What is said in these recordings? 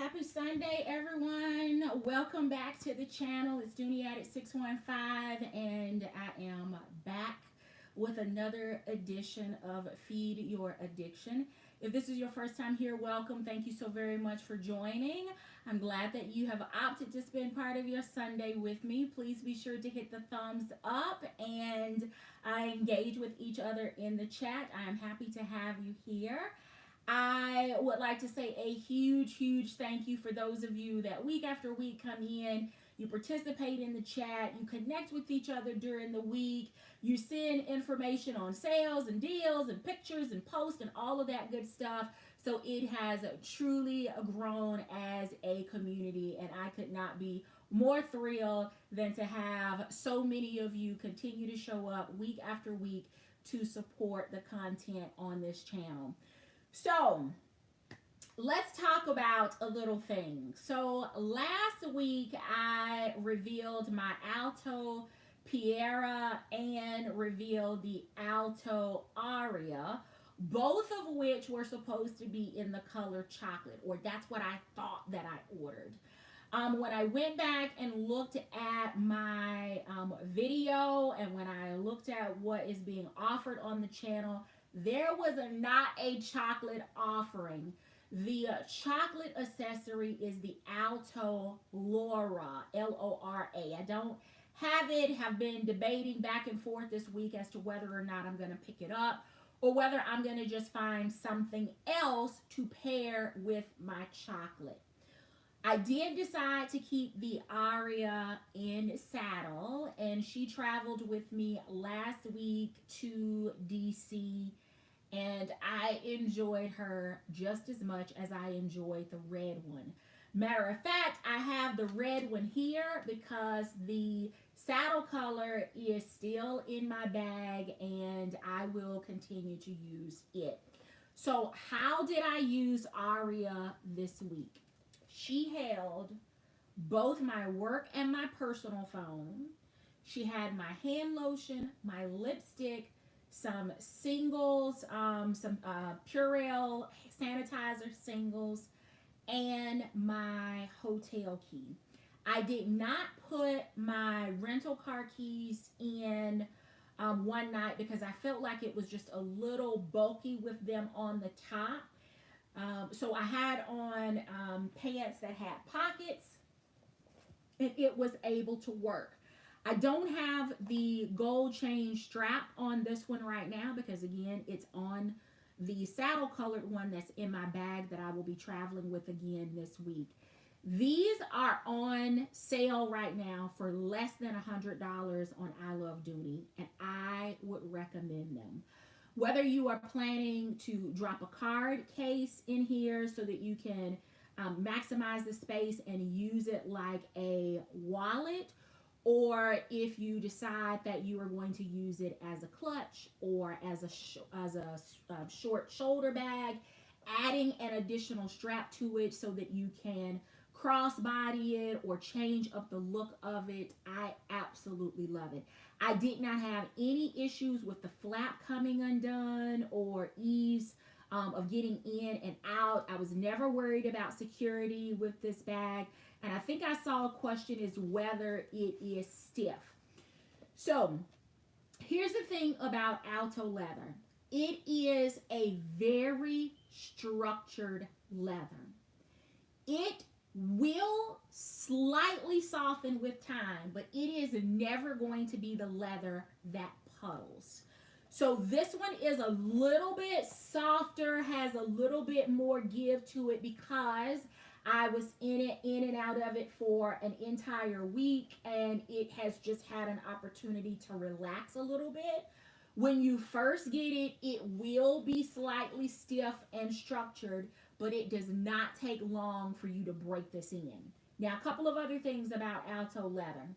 Happy Sunday, everyone. Welcome back to the channel. It's Dooney at 615, and I am back with another edition of Feed Your Addiction. If this is your first time here, welcome. Thank you so very much for joining. I'm glad that you have opted to spend part of your Sunday with me. Please be sure to hit the thumbs up and engage with each other in the chat. I am happy to have you here. I would like to say a huge thank you for those of you that week after week come in. You participate in the chat. You connect with each other during the week. You send information on sales and deals and pictures and posts and all of that good stuff. So it has truly grown as a community, and I could not be more thrilled than to have so many of you continue to show up week after week to support the content on this channel. So let's talk about a little thing. So last week I revealed my Alto Piera and revealed the Alto Aria, both of which were supposed to be in the color chocolate, or that's what I thought that I ordered. When I went back and looked at my video, and when I looked at what is being offered on the channel, there was not a chocolate offering. The chocolate accessory is the Alto Lora, Lora. I don't have it, have been debating back and forth this week as to whether or not I'm going to pick it up or whether I'm going to just find something else to pair with my chocolate. I did decide to keep the Aria in saddle, and she traveled with me last week to DC, and I enjoyed her just as much as I enjoyed the red one. Matter of fact, I have the red one here because the saddle color is still in my bag, and I will continue to use it. So how did I use Aria this week? She held both my work and my personal phone. She had my hand lotion, my lipstick, some singles, some Purell sanitizer singles, and my hotel key. I did not put my rental car keys in one night because I felt like it was just a little bulky with them on the top. So I had on pants that had pockets, and it was able to work. I don't have the gold chain strap on this one right now because, again, it's on the saddle colored one that's in my bag that I will be traveling with again this week. These are on sale right now for less than $100 on I Love Dooney, and I would recommend them. Whether you are planning to drop a card case in here so that you can maximize the space and use it like a wallet, or if you decide that you are going to use it as a clutch or as a short shoulder bag, adding an additional strap to it so that you can crossbody it or change up the look of it, I absolutely love it. I did not have any issues with the flap coming undone or ease of getting in and out. I was never worried about security with this bag. And I think I saw a question is whether it is stiff. So here's the thing about Alto leather. It is a very structured leather. It will slightly soften with time, but it is never going to be the leather that puddles. So this one is a little bit softer, has a little bit more give to it because I was in and out of it for an entire week, and it has just had an opportunity to relax a little bit. When you first get it, it will be slightly stiff and structured, but it does not take long for you to break this in. Now, a couple of other things about Alto leather.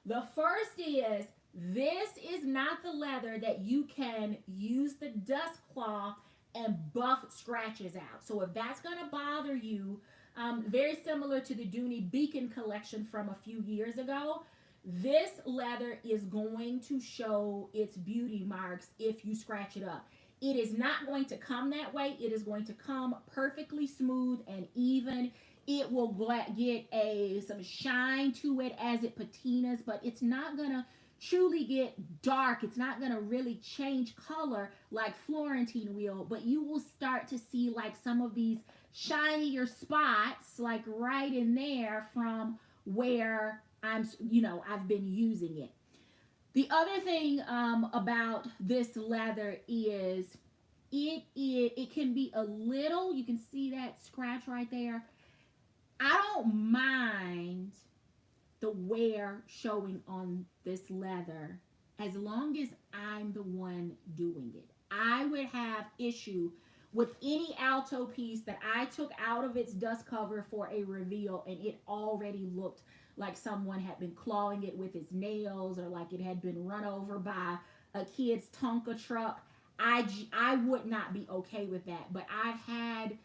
The first is this is not the leather that you can use the dust cloth and buff scratches out. So if that's going to bother you, very similar to the Dooney Beacon collection from a few years ago, this leather is going to show its beauty marks if you scratch it up. It is not going to come that way. It is going to come perfectly smooth and even. it will get some shine to it as it patinas, but it's not gonna truly get dark. It's not gonna really change color like Florentine will, but you will start to see like some of these shinier spots like right in there from where I've been using it. The other thing about this leather is it can be a little, you can see that scratch right there. I don't mind the wear showing on this leather as long as I'm the one doing it. I would have issue with any Alto piece that I took out of its dust cover for a reveal and it already looked like someone had been clawing it with its nails or like it had been run over by a kid's Tonka truck. I would not be okay with that. But I've had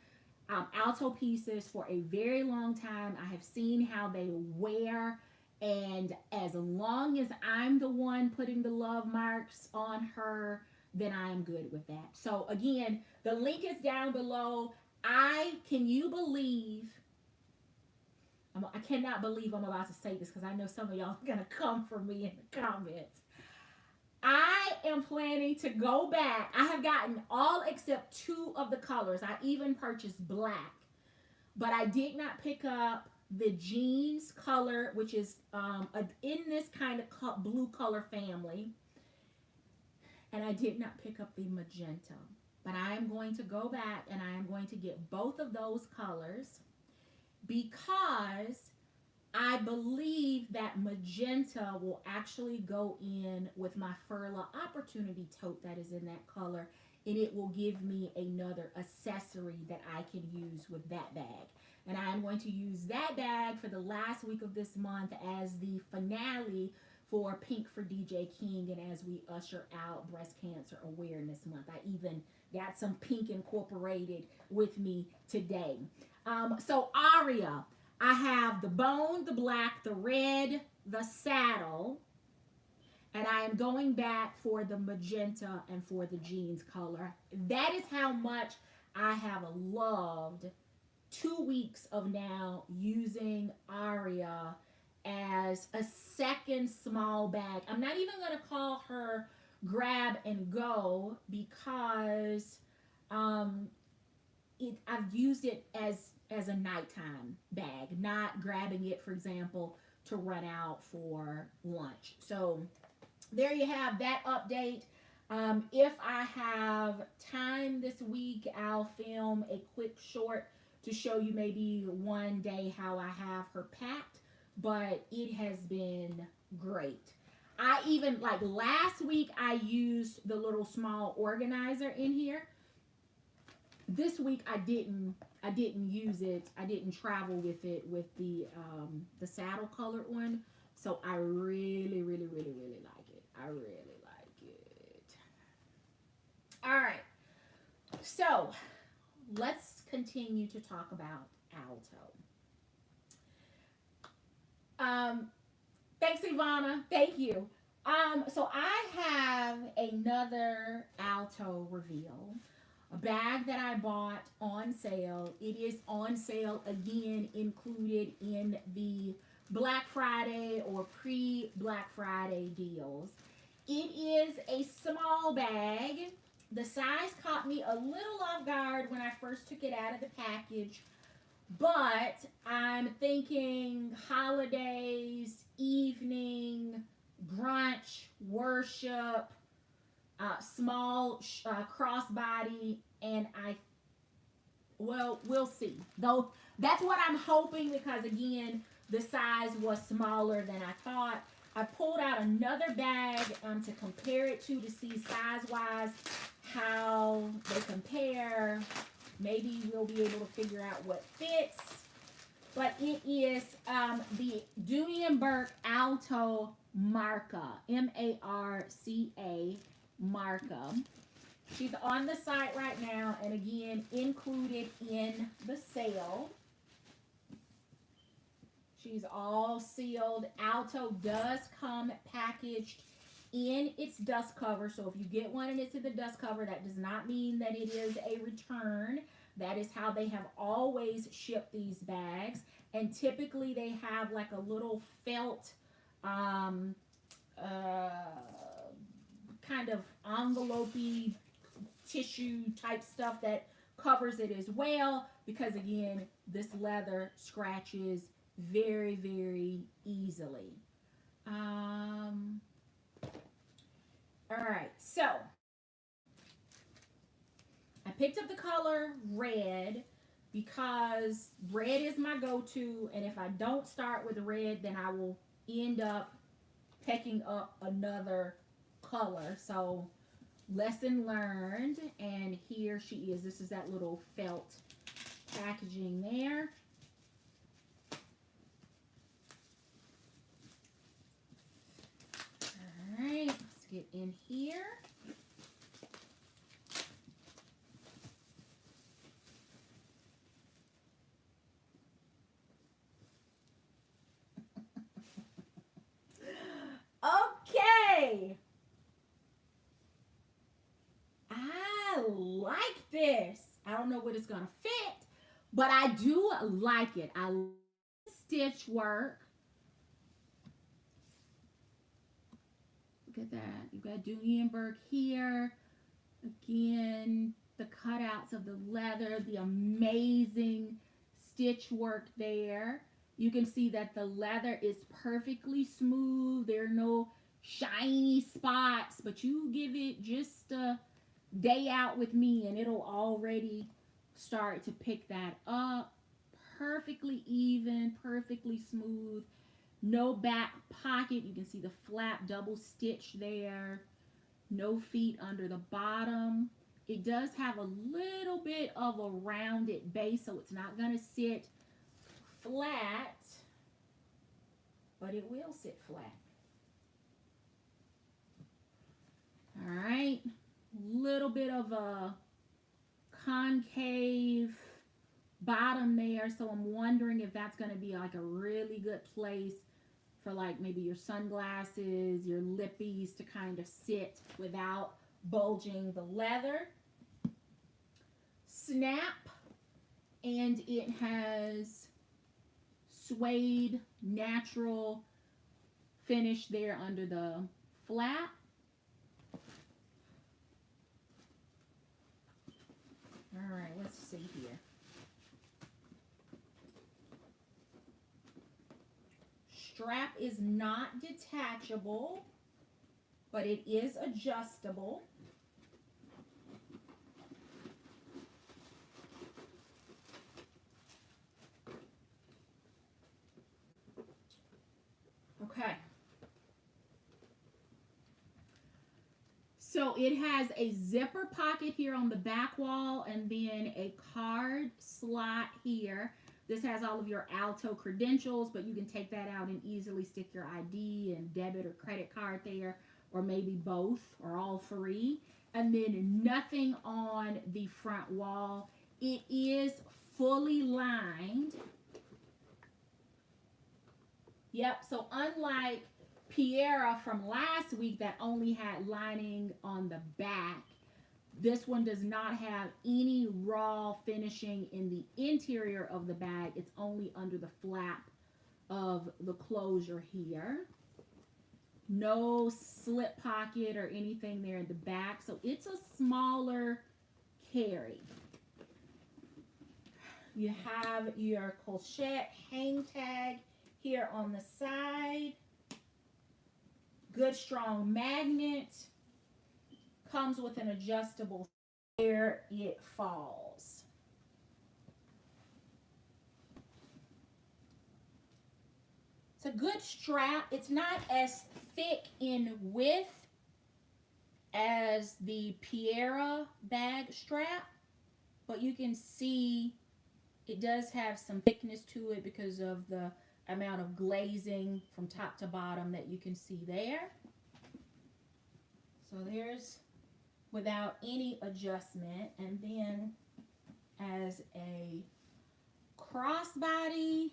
Alto pieces for a very long time. I have seen how they wear, and as long as I'm the one putting the love marks on her, then I'm good with that. So again, the link is down below. Can you believe, I cannot believe I'm about to say this because I know some of y'all are going to come for me in the comments. I am planning to go back. I have gotten all except 2 of the colors. I even purchased black, but I did not pick up the jeans color, which is in this kind of blue color family. And I did not pick up the magenta. But I am going to go back and I am going to get both of those colors because I believe that magenta will actually go in with my Furla Opportunity tote that is in that color, and it will give me another accessory that I can use with that bag. And I am going to use that bag for the last week of this month as the finale for Pink for DJ King, and as we usher out Breast Cancer Awareness Month. I even got some pink incorporated with me today. So Aria, I have the bone, the black, the red, the saddle, and I am going back for the magenta and for the jeans color. That is how much I have loved 2 weeks of now using Aria as a second small bag. I'm not even going to call her grab and go because I've used it as a nighttime bag, not grabbing it, for example, to run out for lunch. So there you have that update. If I have time this week, I'll film a quick short to show you maybe one day how I have her packed, but it has been great. I even, like last week, I used the little small organizer in here. This week I didn't use it. I didn't travel with it with the saddle colored one. So I really, really, really, really like it. I really like it. All right. So let's continue to talk about Alto. Thanks, Ivana. Thank you. So I have another Alto reveal. A bag that I bought on sale. It is on sale again, included in the Black Friday or pre-Black Friday deals. It is a small bag. The size caught me a little off guard when I first took it out of the package, but I'm thinking holidays, evening, brunch, worship, small crossbody, and we'll see. Though that's what I'm hoping, because again, the size was smaller than I thought. I pulled out another bag to compare it to see size-wise how they compare. Maybe we'll be able to figure out what fits. But it is the Dooney and Bourke Alto Marca, M-A-R-C-A, Marca. She's on the site right now, and again, included in the sale. She's all sealed. Alto does come packaged in its dust cover, so if you get one and it's in the dust cover, that does not mean that it is a return. That is how they have always shipped these bags. And typically they have like a little felt um, uh, kind of envelope-y tissue type stuff that covers it as well, because again, this leather scratches very, very easily. All right, so I picked up the color red because red is my go-to, and if I don't start with red, then I will end up picking up another color. So lesson learned, and here she is. This is that little felt packaging there. All right, let's get in here. Okay. I like this. I don't know what it's going to fit, but I do like it. I like stitch work. Look at that. You've got Dooney and Bourke here. Again, the cutouts of the leather, the amazing stitch work there. You can see that the leather is perfectly smooth. There are no shiny spots, but you give it just a day out with me and it'll already start to pick that up. Perfectly even, perfectly smooth. No back pocket. You can see the flap double stitch there. No feet under the bottom. It does have a little bit of a rounded base, so it's not going to sit flat, but it will sit flat. All right. Little bit of a concave bottom there, so I'm wondering if that's going to be like a really good place for like maybe your sunglasses, your lippies to kind of sit without bulging the leather. Snap, and it has suede natural finish there under the flap. All right, let's see here. Strap is not detachable, but it is adjustable. Okay. So it has a zipper pocket here on the back wall and then a card slot here. This has all of your Alto credentials, but you can take that out and easily stick your ID and debit or credit card there, or maybe both or all three. And then nothing on the front wall. It is fully lined. Yep, so unlike Piera from last week that only had lining on the back, this one does not have any raw finishing in the interior of the bag. It's only under the flap of the closure here. No slip pocket or anything there in the back, so it's a smaller carry. You have your Colchette hang tag here on the side. Good strong magnet. Comes with an adjustable where it falls. It's a good strap. It's not as thick in width as the Piera bag strap, but you can see it does have some thickness to it because of the amount of glazing from top to bottom that you can see there. So there's without any adjustment. And then as a crossbody,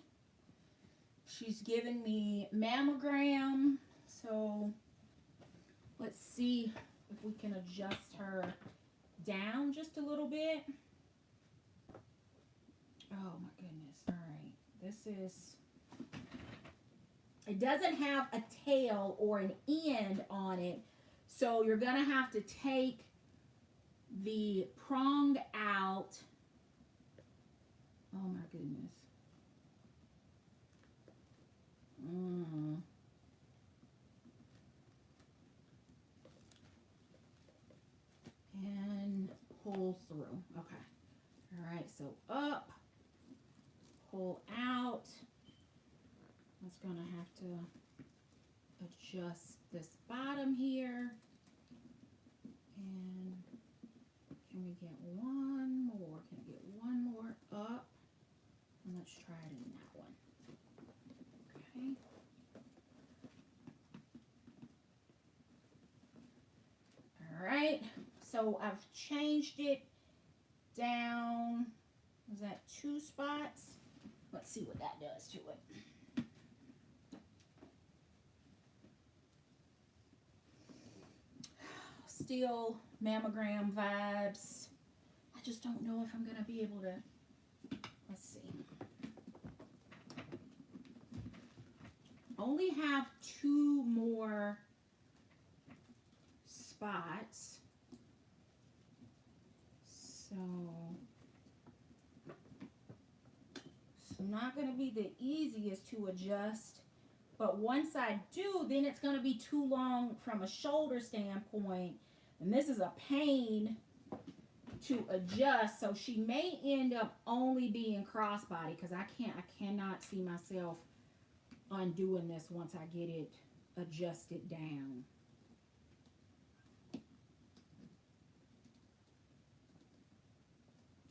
she's giving me mammogram. So let's see if we can adjust her down just a little bit. Oh my goodness. All right. This is, it doesn't have a tail or an end on it. So you're going to have to take the prong out. Oh my goodness. And pull through. Okay. All right. So up, pull out. I'm just going to have to adjust this bottom here. And can we get one more? Can I get one more up? And let's try it in that one. Okay. All right. So I've changed it down. Was that 2 spots? Let's see what that does to it. Still mammogram vibes. I just don't know if I'm going to be able to. Let's see. Only have 2 more spots. So it's not going to be the easiest to adjust. But once I do, then it's going to be too long from a shoulder standpoint. And this is a pain to adjust. So she may end up only being crossbody because I cannot see myself undoing this once I get it adjusted down.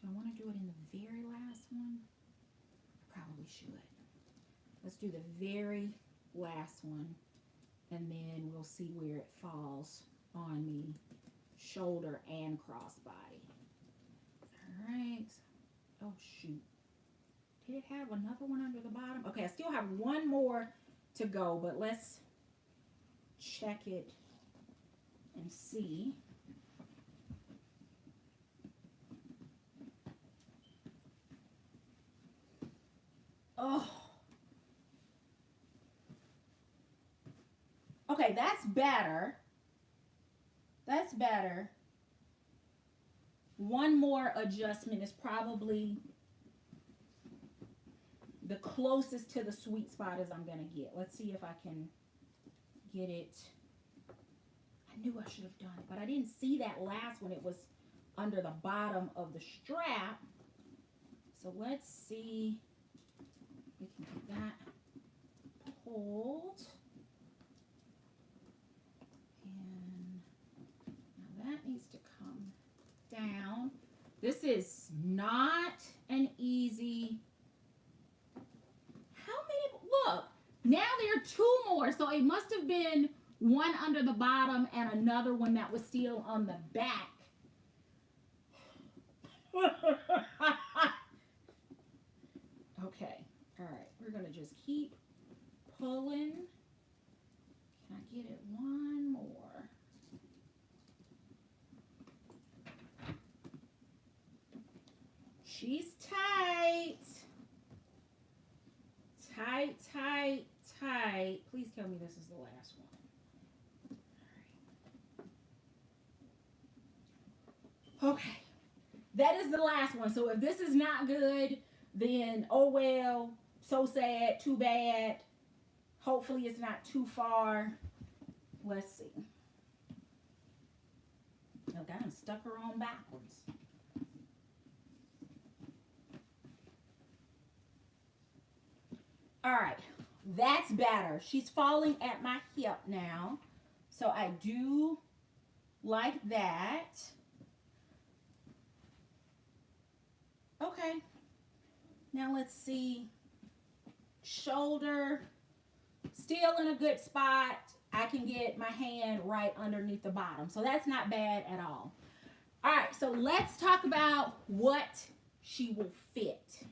Do I want to do it in the very last one? I probably should. Let's do the very last one, and then we'll see where it falls on me, shoulder and crossbody. All right. Oh shoot, did it have another one under the bottom? Okay, I still have one more to go, but let's check it and see. Oh, okay, that's better. That's better. One more adjustment is probably the closest to the sweet spot as I'm going to get. Let's see if I can get it. I knew I should have done it, but I didn't see that last one. It was under the bottom of the strap. So let's see if we can get that pulled. And now that needs to come down. This is not an easy. How many? Look, now there are 2 more. So it must have been one under the bottom and another one that was still on the back. Okay. All right. We're going to just keep pulling. Can I get it one more? She's tight. Tight, tight, tight. Please tell me this is the last one. Okay. That is the last one. So if this is not good, then oh well, so sad, too bad. Hopefully it's not too far. Let's see. Okay, I stuck her on backwards. All right, that's better. She's falling at my hip now. So I do like that. Okay, now let's see. Shoulder, still in a good spot. I can get my hand right underneath the bottom. So that's not bad at all. All right, so let's talk about what she will fit.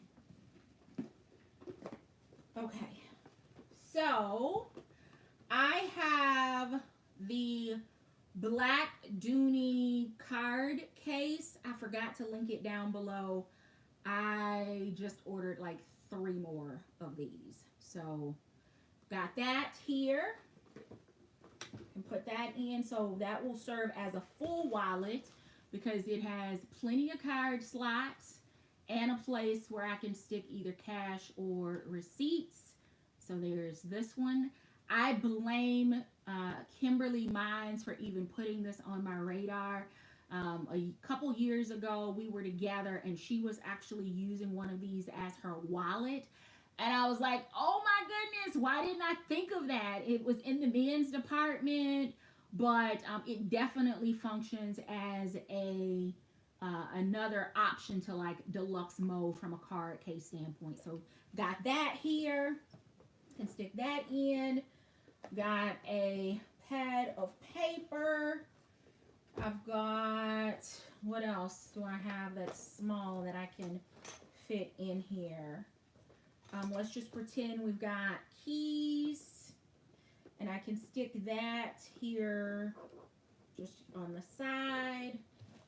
Okay, so I have the black Dooney card case. I forgot to link it down below. I just ordered like 3 more of these. So got that here and put that in. So that will serve as a full wallet because it has plenty of card slots and a place where I can stick either cash or receipts. So there's this one. I blame Kimberly Mines for even putting this on my radar. A couple years ago, we were together and she was actually using one of these as her wallet. And I was like, oh my goodness, why didn't I think of that? It was in the men's department, but it definitely functions as a another option to like deluxe mode from a card case standpoint. So got that here. Can stick that in. Got a pad of paper. I've got, what else do I have that's small that I can fit in here? Let's just pretend we've got keys. And I can stick that here just on the side.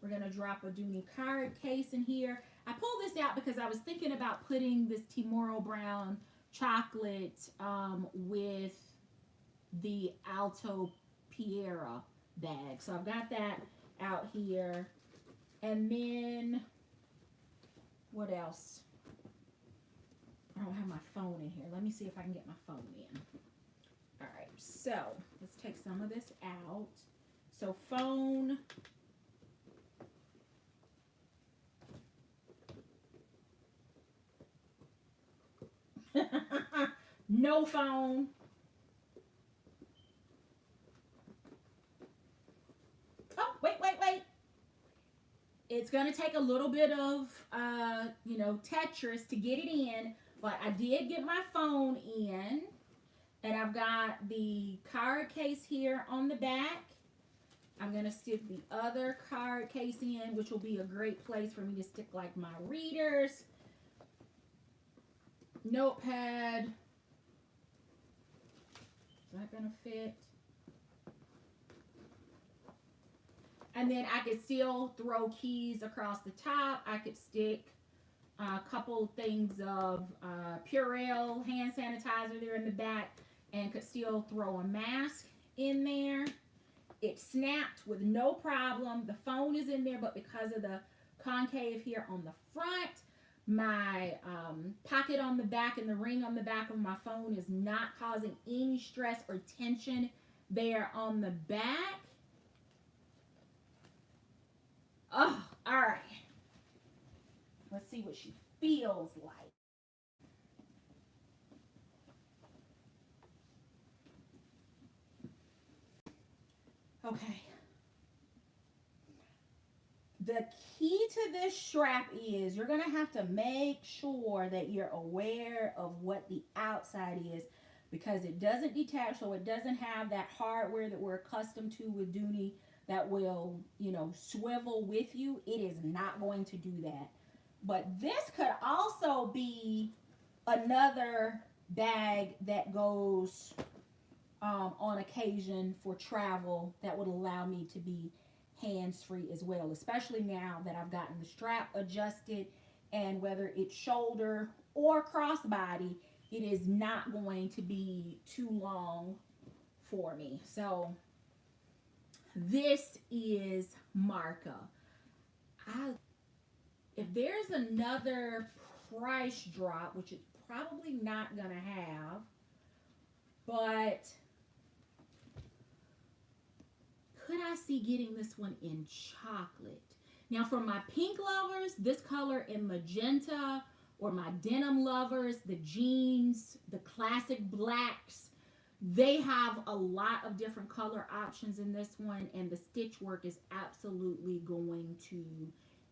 We're going to drop a Dooney card case in here. I pulled this out because I was thinking about putting this Timoro Brown chocolate with the Alto Piera bag. So I've got that out here. And then, what else? I don't have my phone in here. Let me see if I can get my phone in. All right, so let's take some of this out. So phone. No phone. Oh, wait. It's going to take a little bit of, Tetris to get it in, but I did get my phone in, and I've got the card case here on the back. I'm going to stick the other card case in, which will be a great place for me to stick like my readers, notepad. Is that going to fit? And then I could still throw keys across the top. I could stick a couple things of Purell hand sanitizer there in the back and could still throw a mask in there. It snapped with no problem. The phone is in there, but because of the concave here on the front, my pocket on the back and the ring on the back of my phone is not causing any stress or tension there on the back. Oh, all right. Let's see what she feels like. Okay. The key to this strap is you're going to have to make sure that you're aware of what the outside is because it doesn't detach, so it doesn't have that hardware that we're accustomed to with Dooney that will, swivel with you. It is not going to do that. But this could also be another bag that goes on occasion for travel that would allow me to be hands-free as well, especially now that I've gotten the strap adjusted, and whether it's shoulder or crossbody, it is not going to be too long for me. So this is Marca. If there's another price drop, which it's probably not going to have, but could I see getting this one in chocolate? Now for my pink lovers, this color in magenta, or my denim lovers, the jeans, the classic blacks, they have a lot of different color options in this one, and the stitch work is absolutely going to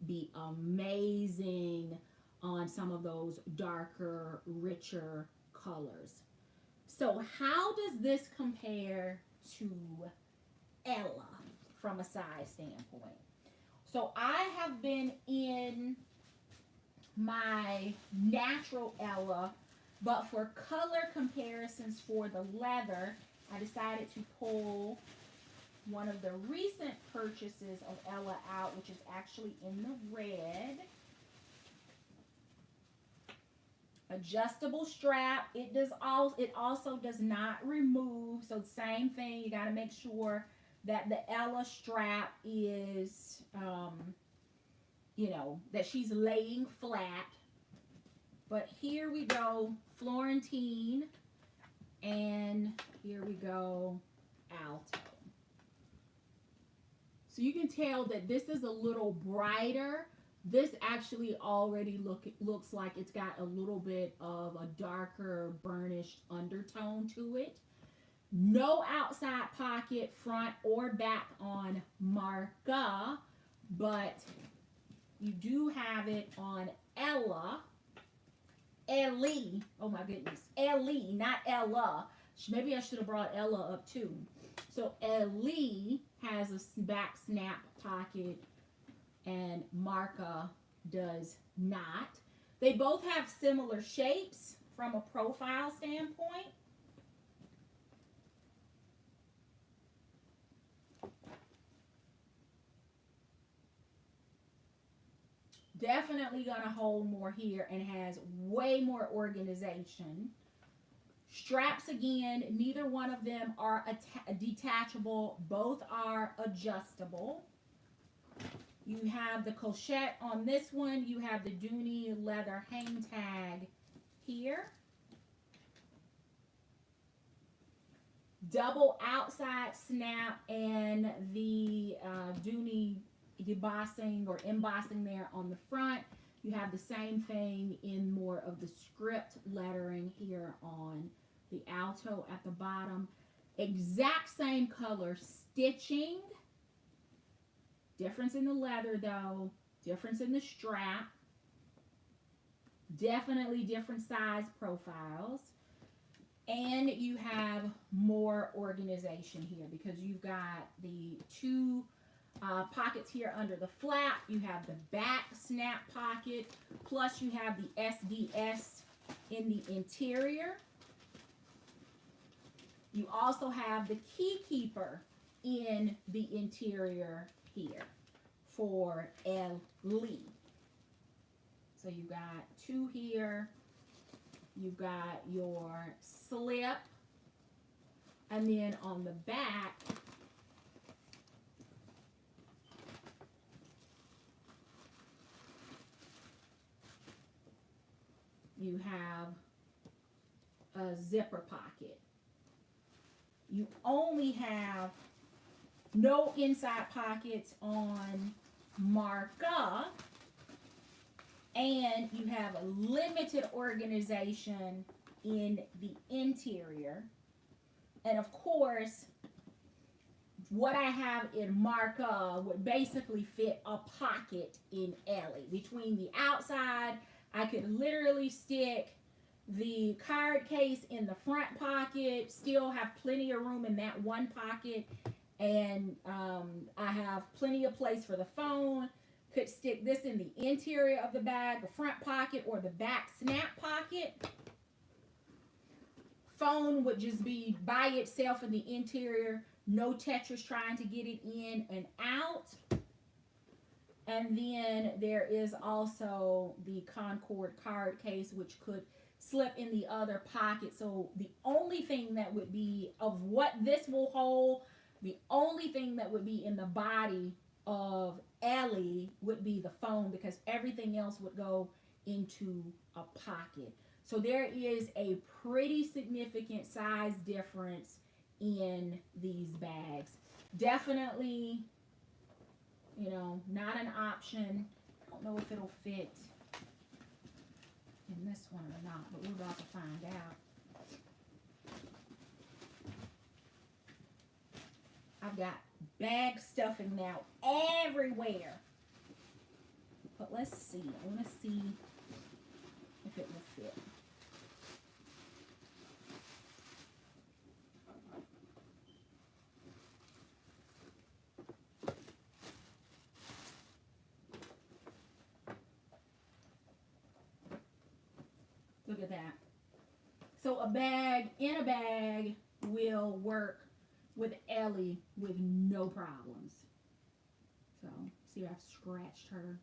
be amazing on some of those darker, richer colors. So how does this compare to Ella from a size standpoint? So I have been in my natural Ella, but for color comparisons for the leather, I decided to pull one of the recent purchases of Ella out, which is actually in the red. Adjustable strap. It also does not remove. So same thing. You got to make sure that the Ella strap is, that she's laying flat. But here we go, Florentine, and here we go, Alto. So you can tell that this is a little brighter. This actually already looks like it's got a little bit of a darker burnished undertone to it. No outside pocket, front or back on Marca, but you do have it on Ellie. Oh my goodness. Ellie, not Ella. Maybe I should have brought Ella up too. So Ellie has a back snap pocket and Marca does not. They both have similar shapes from a profile standpoint. Definitely gonna hold more here and has way more organization. Straps, again, neither one of them are detachable. Both are adjustable. You have the cochette on this one. You have the Dooney leather hang tag here. Double outside snap and the Dooney embossing there on the front. You have the same thing in more of the script lettering here on the Alto at the bottom. Exact same color stitching. Difference in the leather though. Difference in the strap. Definitely different size profiles. And you have more organization here because you've got the two pockets here under the flap. You have the back snap pocket, plus you have the SDS in the interior. You also have the key keeper in the interior here for Ellie. So you got two here. You've got your slip, and then on the back, you have a zipper pocket. You only have no inside pockets on Marca, and you have a limited organization in the interior. And of course, what I have in Marca would basically fit a pocket in Ellie. Between the outside, I could literally stick the card case in the front pocket, still have plenty of room in that one pocket, and I have plenty of place for the phone. Could stick this in the interior of the bag, the front pocket, or the back snap pocket. Phone would just be by itself in the interior. No Tetris trying to get it in and out. And then there is also the Concord card case, which could slip in the other pocket. So the only thing that would be of what this will hold, the only thing that would be in the body of Ellie would be the phone, because everything else would go into a pocket. So there is a pretty significant size difference in these bags. Definitely, not an option. I don't know if it'll fit in this one or not, but we're about to find out. I've got bag stuffing now everywhere. But let's see. I want to see if it will fit. Look at that. So a bag in a bag will work with Ellie with no problems. So, see, I've scratched her.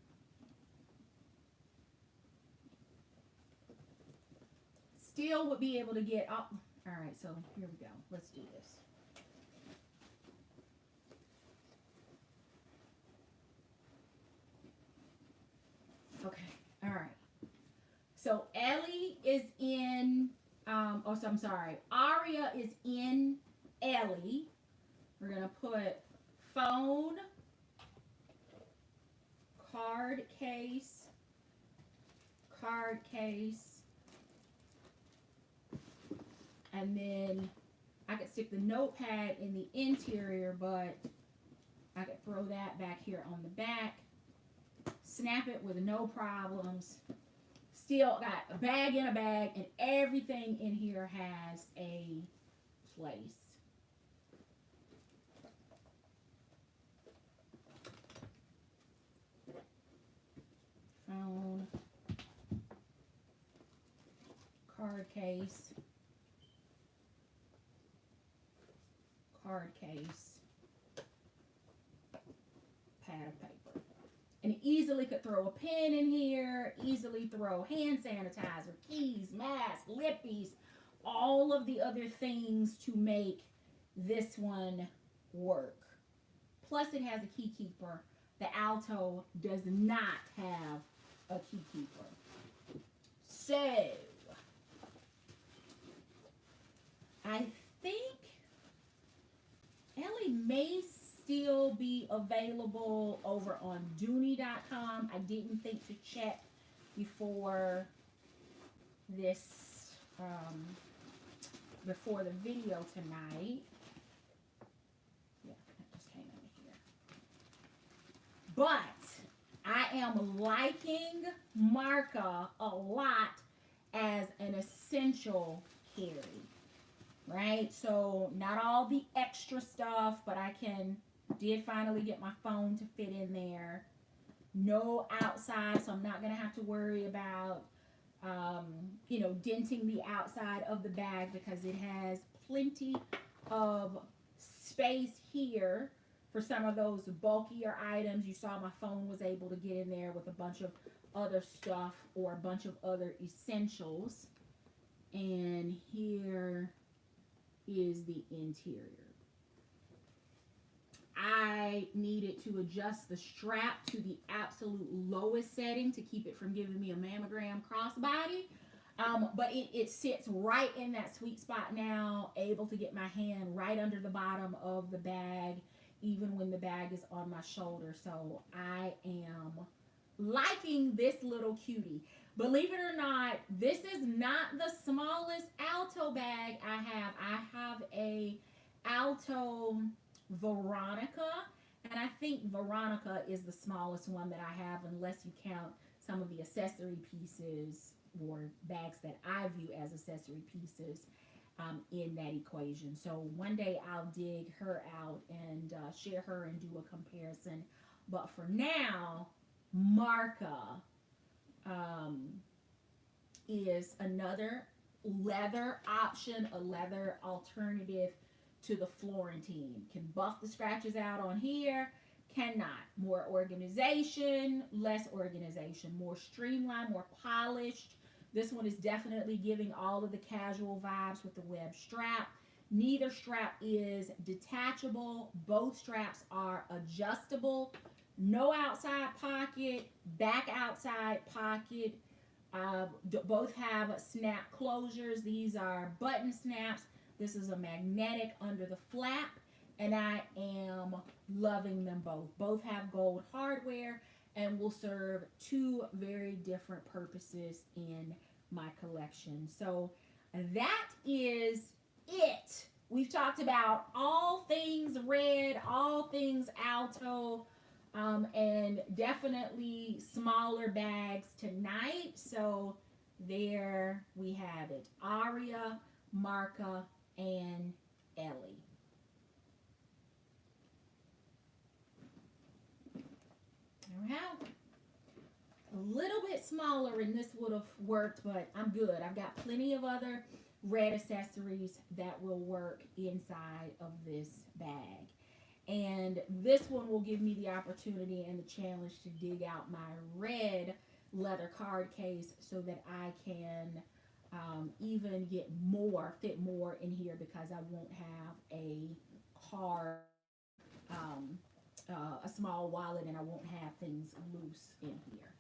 still would be able to get all right, so here we go. Let's do this. Okay, all right. So Ellie is in, so I'm sorry. Aria is in Ellie. We're going to put phone, card case, and then I could stick the notepad in the interior, but I could throw that back here on the back. Snap it with no problems. Still got a bag in a bag, and everything in here has a place. Phone, card case, pad of paper. And easily could throw a pen in here, easily throw hand sanitizer, keys, mask, lippies, all of the other things to make this one work. Plus it has a key keeper. The Alto does not have a key keeper. So, I think Ellie may still be available over on Dooney.com. I didn't think to check before this, before the video tonight. Yeah, that just came in here. But I am liking Marca a lot as an essential carry. Right? So not all the extra stuff, but I did finally get my phone to fit in there. No outside, so I'm not going to have to worry about, denting the outside of the bag because it has plenty of space here for some of those bulkier items. You saw my phone was able to get in there with a bunch of other stuff or a bunch of other essentials. And here is the interior. I needed to adjust the strap to the absolute lowest setting to keep it from giving me a mammogram crossbody. But it sits right in that sweet spot now, able to get my hand right under the bottom of the bag, even when the bag is on my shoulder. So I am liking this little cutie. Believe it or not, this is not the smallest Alto bag I have. I have a Alto Veronica, and I think Veronica is the smallest one that I have, unless you count some of the accessory pieces or bags that I view as accessory pieces in that equation. So one day I'll dig her out and share her and do a comparison. But for now, Marca is another leather option, a leather alternative to the Florentine. Can buff the scratches out on here, cannot. More organization, less organization, more streamlined, more polished. This one is definitely giving all of the casual vibes with the web strap. Neither strap is detachable. Both straps are adjustable. No outside pocket, back outside pocket. Both have snap closures. These are button snaps. This is a magnetic under the flap, and I am loving them both. Both have gold hardware and will serve two very different purposes in my collection. So that is it. We've talked about all things red, all things Alto, and definitely smaller bags tonight. So there we have it. Aria, Marca, and Ellie. There we have it. A little bit smaller and this would have worked, but I'm good. I've got plenty of other red accessories that will work inside of this bag. And this one will give me the opportunity and the challenge to dig out my red leather card case so that I can even fit more in here because I won't have a card, um, a small wallet, and I won't have things loose in here.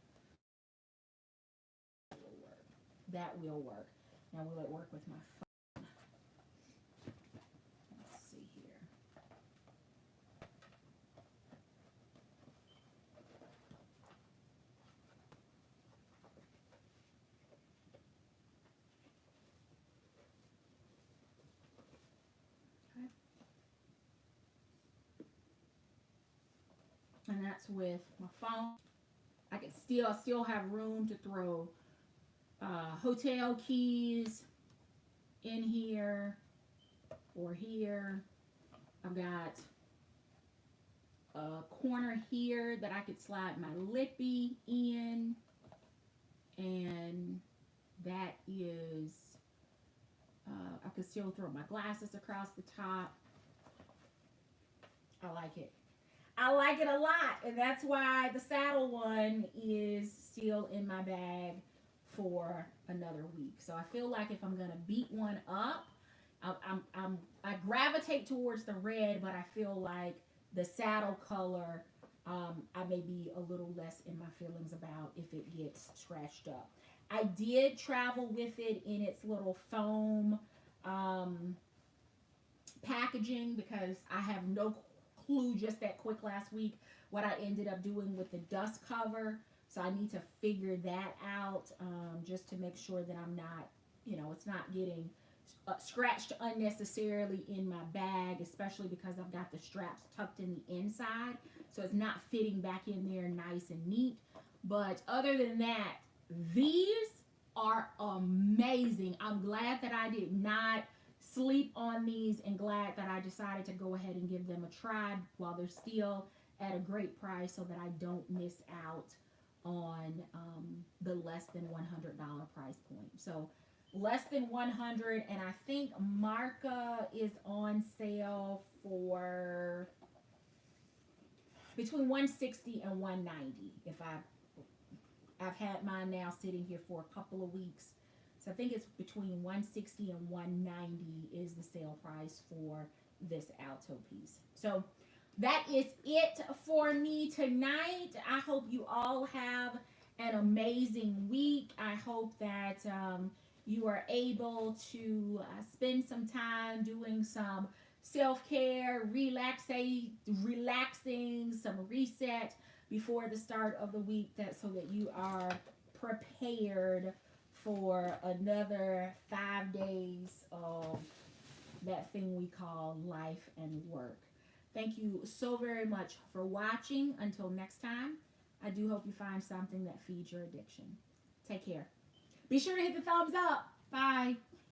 That will work. Now, will it work with my phone? Let's see here. Okay. And that's with my phone. I can still have room to throw hotel keys in here or here. I've got a corner here that I could slide my lippy in, and that is I could still throw my glasses across the top. I like it. I like it a lot, and that's why the saddle one is still in my bag for another week. So I feel like if I'm gonna beat one up, I gravitate towards the red, but I feel like the saddle color, I may be a little less in my feelings about if it gets scratched up. I did travel with it in its little foam packaging because I have no clue just that quick last week what I ended up doing with the dust cover. So I need to figure that out just to make sure that I'm not, it's not getting scratched unnecessarily in my bag, especially because I've got the straps tucked in the inside. So it's not fitting back in there nice and neat. But other than that, these are amazing. I'm glad that I did not sleep on these and glad that I decided to go ahead and give them a try while they're still at a great price so that I don't miss out on the less than $100 price point. So less than 100, and I think Marca is on sale for between 160 and 190. If I've had mine now sitting here for a couple of weeks. So I think it's between 160 and 190 is the sale price for this Alto piece. So that is it for me tonight. I hope you all have an amazing week. I hope that you are able to spend some time doing some self-care, relaxing, some reset before the start of the week, so that you are prepared for another 5 days of that thing we call life and work. Thank you so very much for watching. Until next time, I do hope you find something that feeds your addiction. Take care. Be sure to hit the thumbs up. Bye.